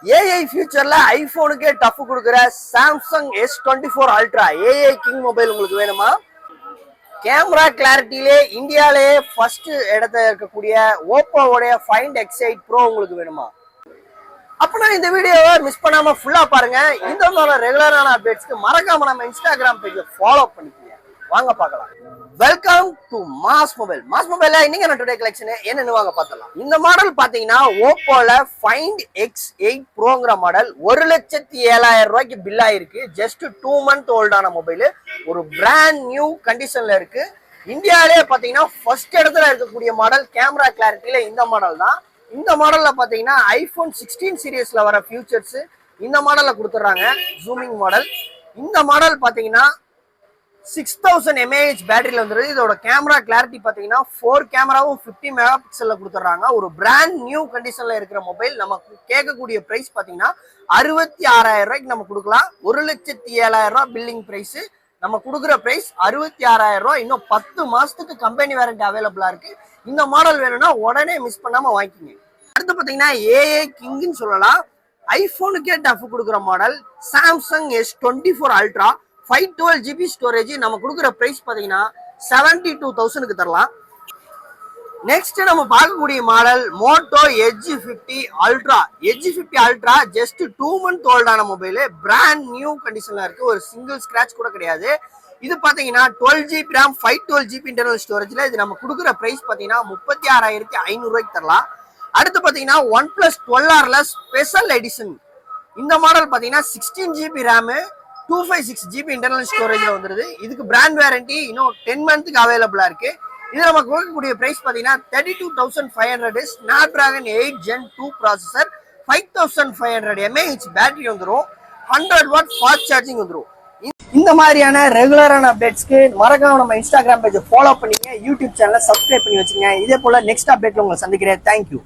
AI ஃபியூச்சர்ல ஐபோனுக்கே tough கொடுக்குற Samsung S24 ultra AI king mobile உங்களுக்கு வேணுமா? கேமரா கிளாரிட்டிலே இந்தியாவிலேயே ஃபர்ஸ்ட் இடத்துல இருக்கக்கூடிய ஓப்போவோடைய ஃபைண்ட் X8 ப்ரோ உங்களுக்கு வேணுமா? அப்பனா இந்த வீடியோவை மிஸ் பண்ணாம ஃபுல்லா பாருங்க. இந்த மாதிரி ரெகுலரான அப்டேட்ஸ்க்கு மறக்காம நம்ம இன்ஸ்டாகிராம் பேஜை ஃபாலோ பண்ணிக்கோங்க. வாங்க பார்க்கலாம். Welcome to mass mobile. Mass மொபைல்ல இன்னைக்கு டுடே கலெக்ஷன் என்னன்னு வாங்க பார்த்தலாம். இந்த மாடல் பாத்தீங்கன்னா ஓப்போல ஃபைண்ட் X8 ப்ரோங்கிற மாடல் 1,07,000 ரூபாய்க்கு பில் ஆயிருக்கு. ஜஸ்ட் 2 மந்த் ஓல்டான மொபைல், ஒரு பிராண்ட் நியூ கண்டிஷன்ல இருக்கு. இந்தியாவிலே பாத்தீங்கன்னா ஃபர்ஸ்ட் இடத்துல இருக்கக்கூடிய மாடல் கேமரா கிளாரிட்டியில இந்த மாடல் தான். இந்த மாடல்ல பாத்தீங்கன்னா ஐபோன் 16 சீரீஸ்ல வர ஃபியூச்சர்ஸ் இந்த மாடல்ல கொடுத்துறாங்க. Zooming model. இந்த மாடல் பாத்தீங்கன்னா 6000 mAh பேட்டரியில வந்துருது. இதோட கேமரா கிளாரிட்டி பாத்தீங்கன்னா 4 கேமராவும் 50 மெகா பிக்சல்ல கொடுத்துறாங்க. ஒரு பிராண்ட் நியூ கண்டிஷன்ல இருக்கிற மொபைல். நமக்கு கேட்கக்கூடிய பிரைஸ் பாத்தீங்கன்னா 66,000 ரூபாய்க்கு நம்ம கொடுக்கலாம். 1,07,000 ரூபாய் பில்லிங் பிரைஸ். நம்ம கொடுக்குற பிரைஸ் 66,000 ரூபாய். இன்னும் 10 மாசத்துக்கு கம்பெனி வாரண்டி அவைலபிளா இருக்கு. இந்த மாடல் வேணும்னா உடனே மிஸ் பண்ணாம வாங்கிக்கிங்க. அடுத்து பாத்தீங்கன்னா AI கிங்னு சொல்லலாம். ஐபோனுக்கே டஃப் கொடுக்குற model Samsung S24 ultra 512 GB storage. நம்ம கொடுக்குற பிரைஸ் பாத்தீங்கன்னா 72,000க்கு தரலாம். நெக்ஸ்ட் நம்ம பார்க்கக்கூடிய model moto Edge 50 ultra. Edge 50 ultra just 2 month ஓல்டான மொபைல், பிராண்ட் நியூ கண்டிஷன்ல இருக்கு. ஒரு சிங்கிள் ஸ்கிராச் கூட கிடையாது. இது பாத்தீங்கன்னா 12 GB RAM 512 GB இன்டர்னல் ஸ்டோரேஜ்ல. இது நம்ம கொடுக்குற பிரைஸ் பாத்தீங்கன்னா 36,500 ரூபாய்க்கு தரலாம். அடுத்து பாத்தீங்கன்னா OnePlus 12Rல ஸ்பெஷல் எடிஷன். இந்த மாடல் பாத்தீங்கன்னா 16 GB RAM 256 GB இன்டர்னல் ஸ்டோரேஜ்ல வந்துருது. இதுக்கு பிராண்ட் வாரண்டி இன்னும் 10 மந்த்துக்கு அவைலபிளா இருக்கு. இது நமக்கு கொடுக்கக்கூடிய பிரைஸ் பாத்தீங்கன்னா 32,500. Snapdragon 8 Gen 2 processor, 5500 mAh battery வந்துடும். 100 வாட் ஃபாஸ்ட் சார்ஜிங் வந்துடும். இந்த மாதிரியான ரெகுலரான அப்டேட்ஸ்க்கு மறக்காம நம்ம இன்ஸ்டாகிராம் பேஜை ஃபாலோ பண்ணிங்க, யூடியூப் சேனலை சப்ஸ்கிரைப் பண்ணி வச்சுங்க. இதே போல நெக்ஸ்ட் அப்டேட்ல உங்களை சந்திக்கிறேன். தேங்க்யூ.